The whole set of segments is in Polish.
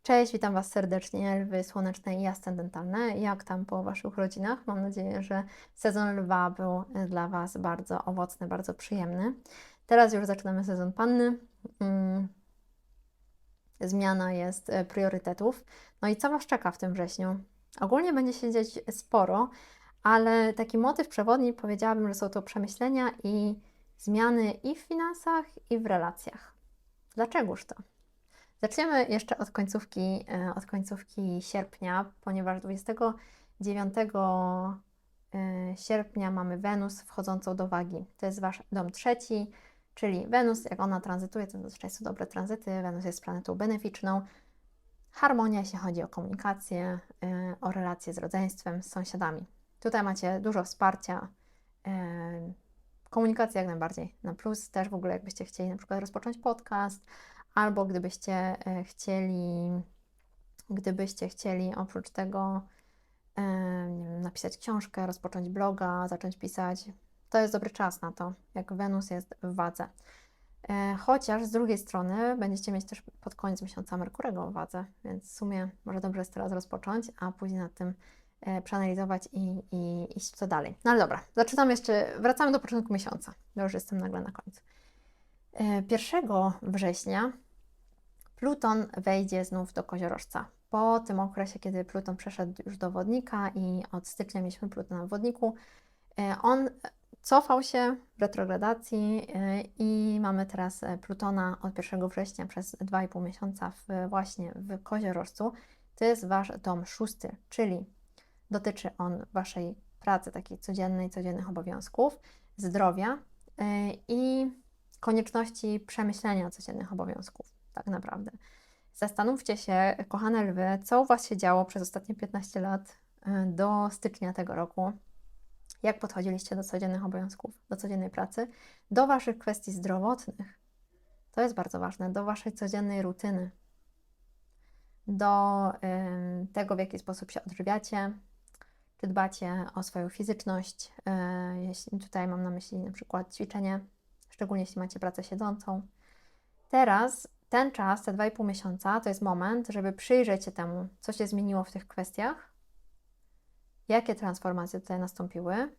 Cześć, witam Was serdecznie, lwy słoneczne i ascendentalne. Jak tam po Waszych rodzinach? Mam nadzieję, że sezon lwa był dla Was bardzo owocny, bardzo przyjemny. Teraz już zaczynamy sezon panny. Zmiana jest priorytetów. No i co Was czeka w tym wrześniu? Ogólnie będzie się dziać sporo, ale taki motyw przewodni powiedziałabym, że są to przemyślenia i zmiany i w finansach, i w relacjach. Dlaczegoż to? Zaczniemy jeszcze od końcówki sierpnia, ponieważ 29 sierpnia mamy Wenus wchodzącą do wagi. To jest Wasz dom trzeci, czyli Wenus, jak ona tranzytuje, to zazwyczaj są dobre tranzyty. Wenus jest planetą beneficzną. Harmonia, jeśli chodzi o komunikację, o relacje z rodzeństwem, z sąsiadami. Tutaj macie dużo wsparcia, komunikacja jak najbardziej na plus. Też w ogóle jakbyście chcieli na przykład rozpocząć podcast, albo gdybyście chcieli oprócz tego nie wiem, napisać książkę, rozpocząć bloga, zacząć pisać, to jest dobry czas na to, jak Wenus jest w wadze. Chociaż z drugiej strony będziecie mieć też pod koniec miesiąca Merkurego w wadze, więc w sumie może dobrze jest teraz rozpocząć, a później nad tym przeanalizować i iść co dalej. No ale dobra, wracamy do początku miesiąca, bo już jestem nagle na końcu. 1 września Pluton wejdzie znów do Koziorożca. Po tym okresie, kiedy Pluton przeszedł już do Wodnika i od stycznia mieliśmy Plutona w Wodniku, on cofał się w retrogradacji i mamy teraz Plutona od 1 września przez 2,5 miesiąca właśnie w Koziorożcu. To jest Wasz dom 6, czyli dotyczy on Waszej pracy takiej codziennych obowiązków, zdrowia i konieczności przemyślenia codziennych obowiązków, tak naprawdę. Zastanówcie się, kochane lwy, co u Was się działo przez ostatnie 15 lat do stycznia tego roku. Jak podchodziliście do codziennych obowiązków, do codziennej pracy, do Waszych kwestii zdrowotnych. To jest bardzo ważne, do Waszej codziennej rutyny, do tego, w jaki sposób się odżywiacie, czy dbacie o swoją fizyczność. Jeśli tutaj mam na myśli na przykład ćwiczenie, szczególnie jeśli macie pracę siedzącą. Teraz ten czas, te 2,5 miesiąca, to jest moment, żeby przyjrzeć się temu, co się zmieniło w tych kwestiach, jakie transformacje tutaj nastąpiły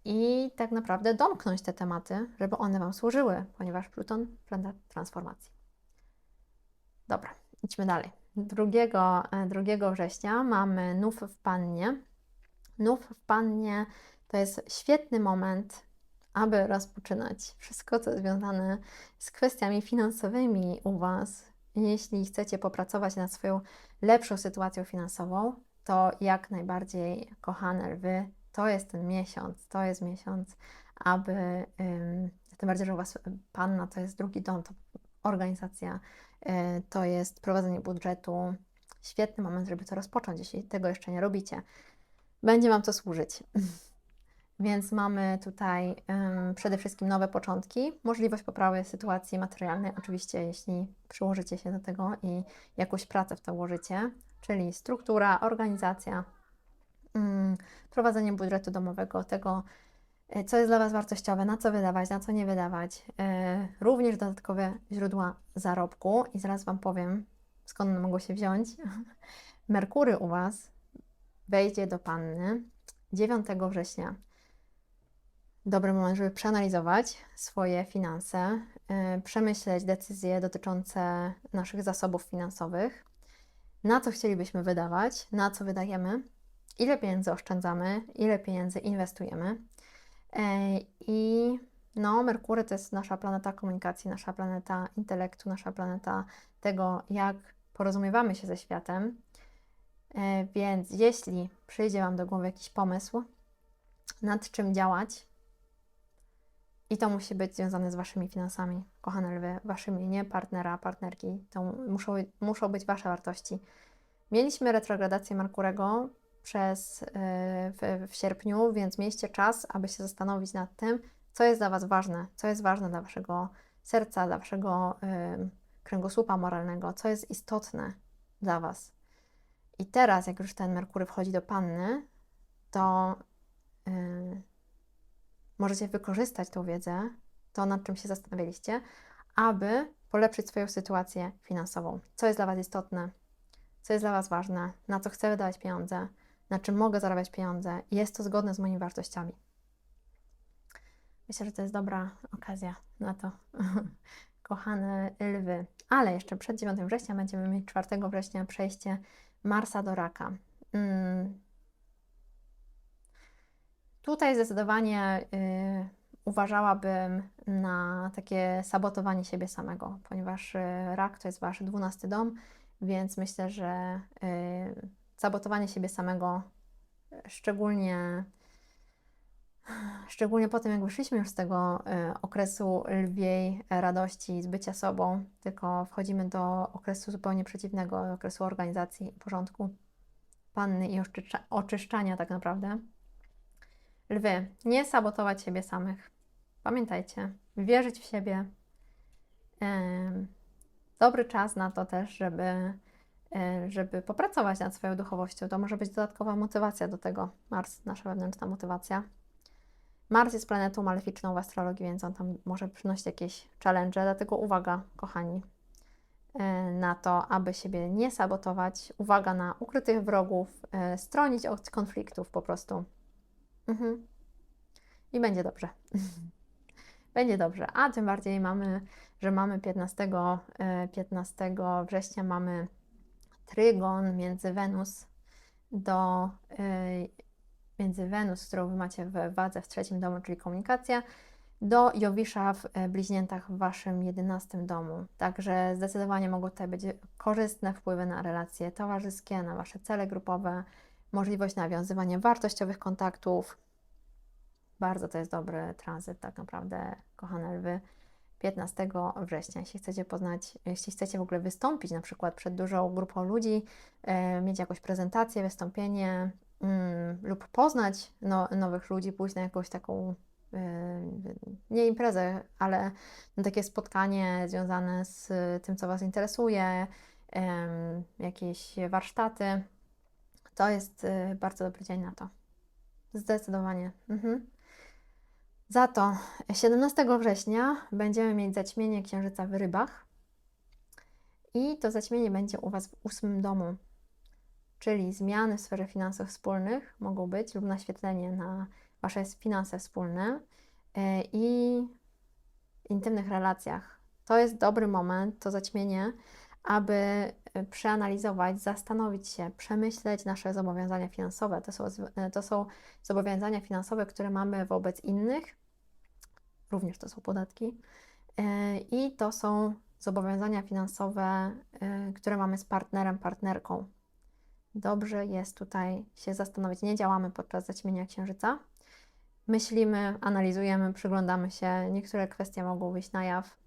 i tak naprawdę domknąć te tematy, żeby one Wam służyły, ponieważ Pluton planeta transformacji. Dobra, idźmy dalej. 2 września mamy Nów w Pannie. Nów w Pannie to jest świetny moment, aby rozpoczynać wszystko, co związane z kwestiami finansowymi u Was. Jeśli chcecie popracować nad swoją lepszą sytuacją finansową, to jak najbardziej, kochane lwy, to jest ten miesiąc, aby, tym bardziej, że u Was Panna to jest drugi dom, to organizacja, to jest prowadzenie budżetu. Świetny moment, żeby to rozpocząć, jeśli tego jeszcze nie robicie. Będzie Wam to służyć. Więc mamy tutaj przede wszystkim nowe początki, możliwość poprawy sytuacji materialnej, oczywiście jeśli przyłożycie się do tego i jakąś pracę w to włożycie, czyli struktura, organizacja, prowadzenie budżetu domowego, tego, co jest dla Was wartościowe, na co wydawać, na co nie wydawać, również dodatkowe źródła zarobku i zaraz Wam powiem, skąd one mogą się wziąć. Merkury u Was wejdzie do Panny 9 września. Dobry moment, żeby przeanalizować swoje finanse, przemyśleć decyzje dotyczące naszych zasobów finansowych, na co chcielibyśmy wydawać, na co wydajemy, ile pieniędzy oszczędzamy, ile pieniędzy inwestujemy. I no, Merkury to jest nasza planeta komunikacji, nasza planeta intelektu, nasza planeta tego, jak porozumiewamy się ze światem. Więc jeśli przyjdzie Wam do głowy jakiś pomysł, nad czym działać, i to musi być związane z Waszymi finansami, kochane lwy, Waszymi, nie partnera, partnerki. To muszą być Wasze wartości. Mieliśmy retrogradację Merkurego w sierpniu, więc mieliście czas, aby się zastanowić nad tym, co jest dla Was ważne, co jest ważne dla Waszego serca, dla Waszego kręgosłupa moralnego, co jest istotne dla Was. I teraz, jak już ten Merkury wchodzi do Panny, to możecie wykorzystać tą wiedzę, to nad czym się zastanawialiście, aby polepszyć swoją sytuację finansową. Co jest dla Was istotne, co jest dla Was ważne, na co chcę wydawać pieniądze, na czym mogę zarabiać pieniądze i jest to zgodne z moimi wartościami. Myślę, że to jest dobra okazja na to, kochane lwy. Ale jeszcze przed 9 września będziemy mieć 4 września przejście Marsa do Raka. Tutaj zdecydowanie uważałabym na takie sabotowanie siebie samego, ponieważ Rak to jest Wasz 12 dom, więc myślę, że sabotowanie siebie samego, szczególnie po tym, jak wyszliśmy już z tego okresu lwiej radości z bycia sobą, tylko wchodzimy do okresu zupełnie przeciwnego, okresu organizacji, porządku, panny i oczyszczania tak naprawdę. Lwy, nie sabotować siebie samych. Pamiętajcie, wierzyć w siebie. Dobry czas na to też, żeby popracować nad swoją duchowością. To może być dodatkowa motywacja do tego. Mars, nasza wewnętrzna motywacja. Mars jest planetą maleficzną w astrologii, więc on tam może przynosić jakieś challenge, dlatego uwaga, kochani, na to, aby siebie nie sabotować. Uwaga na ukrytych wrogów, stronić od konfliktów po prostu. I będzie dobrze. Będzie dobrze. A tym bardziej że mamy 15 września mamy trygon między Wenus, którą Wy macie w wadze w 3 domu, czyli komunikacja, do Jowisza w bliźniętach w Waszym 11 domu. Także zdecydowanie mogą tutaj być korzystne wpływy na relacje towarzyskie, na Wasze cele grupowe, możliwość nawiązywania wartościowych kontaktów. Bardzo to jest dobry tranzyt, tak naprawdę, kochane lwy. 15 września, jeśli chcecie w ogóle wystąpić na przykład przed dużą grupą ludzi, mieć jakąś prezentację, wystąpienie lub poznać nowych ludzi, pójść na jakąś taką, nie imprezę, ale na takie spotkanie związane z tym, co Was interesuje, jakieś warsztaty, to jest bardzo dobry dzień na to. Zdecydowanie. Za to 17 września będziemy mieć zaćmienie Księżyca w Rybach i to zaćmienie będzie u Was w 8 domu, czyli zmiany w sferze finansów wspólnych mogą być lub naświetlenie na Wasze finanse wspólne i intymnych relacjach. To jest dobry moment, to zaćmienie, aby przeanalizować, zastanowić się, przemyśleć nasze zobowiązania finansowe. To są zobowiązania finansowe, które mamy wobec innych, również to są podatki, i to są zobowiązania finansowe, które mamy z partnerem, partnerką. Dobrze jest tutaj się zastanowić. Nie działamy podczas zaćmienia Księżyca. Myślimy, analizujemy, przyglądamy się. Niektóre kwestie mogą wyjść na jaw,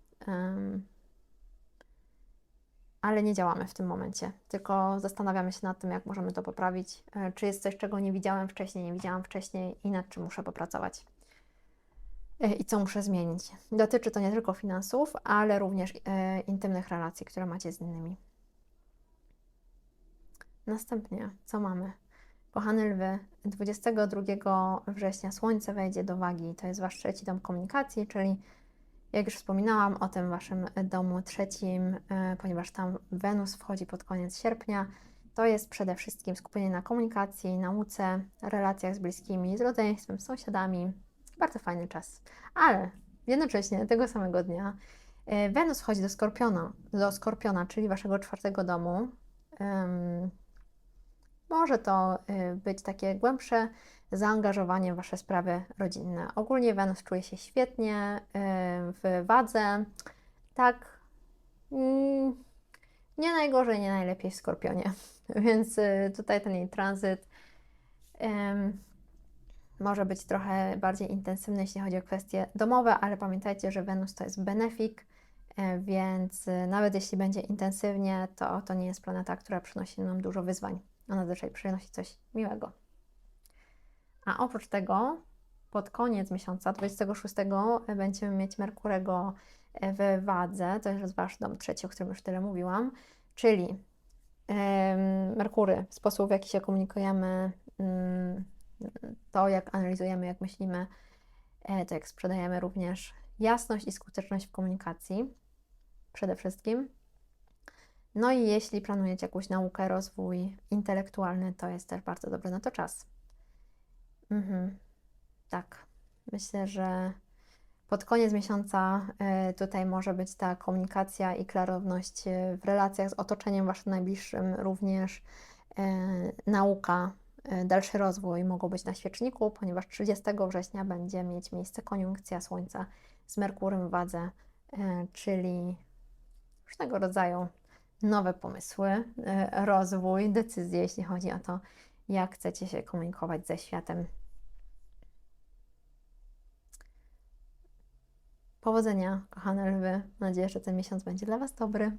ale nie działamy w tym momencie, tylko zastanawiamy się nad tym, jak możemy to poprawić, czy jest coś, czego nie widziałam wcześniej i nad czym muszę popracować i co muszę zmienić. Dotyczy to nie tylko finansów, ale również intymnych relacji, które macie z innymi. Następnie, co mamy? Kochane lwy, 22 września Słońce wejdzie do Wagi, to jest Wasz 3 dom komunikacji, czyli jak już wspominałam o tym Waszym domu 3, ponieważ tam Wenus wchodzi pod koniec sierpnia, to jest przede wszystkim skupienie na komunikacji, nauce, relacjach z bliskimi, z rodzeństwem, z sąsiadami. Bardzo fajny czas. Ale jednocześnie tego samego dnia Wenus wchodzi do Skorpiona, czyli Waszego 4 domu. Może to być takie głębsze zaangażowanie w Wasze sprawy rodzinne. Ogólnie Wenus czuje się świetnie w Wadze. Tak, nie najgorzej, nie najlepiej w Skorpionie. Więc tutaj ten jej tranzyt może być trochę bardziej intensywny, jeśli chodzi o kwestie domowe, ale pamiętajcie, że Wenus to jest benefik, więc nawet jeśli będzie intensywnie, to nie jest planeta, która przynosi nam dużo wyzwań. Ona zazwyczaj przynosi coś miłego. A oprócz tego, pod koniec miesiąca, 26, będziemy mieć Merkurego w Wadze, to jest Wasz dom 3, o którym już tyle mówiłam, czyli Merkury, sposób w jaki się komunikujemy, to jak analizujemy, jak myślimy, to jak sprzedajemy, również jasność i skuteczność w komunikacji. przede wszystkim. No i jeśli planujecie jakąś naukę, rozwój intelektualny, to jest też bardzo dobry na to czas. Tak, myślę, że pod koniec miesiąca tutaj może być ta komunikacja i klarowność w relacjach z otoczeniem Waszym najbliższym, również nauka, dalszy rozwój mogą być na świeczniku, ponieważ 30 września będzie mieć miejsce koniunkcja Słońca z Merkurem w Wadze, czyli różnego rodzaju nowe pomysły, rozwój, decyzje, jeśli chodzi o to, jak chcecie się komunikować ze światem. Powodzenia, kochane lwy. Mam nadzieję, że ten miesiąc będzie dla Was dobry.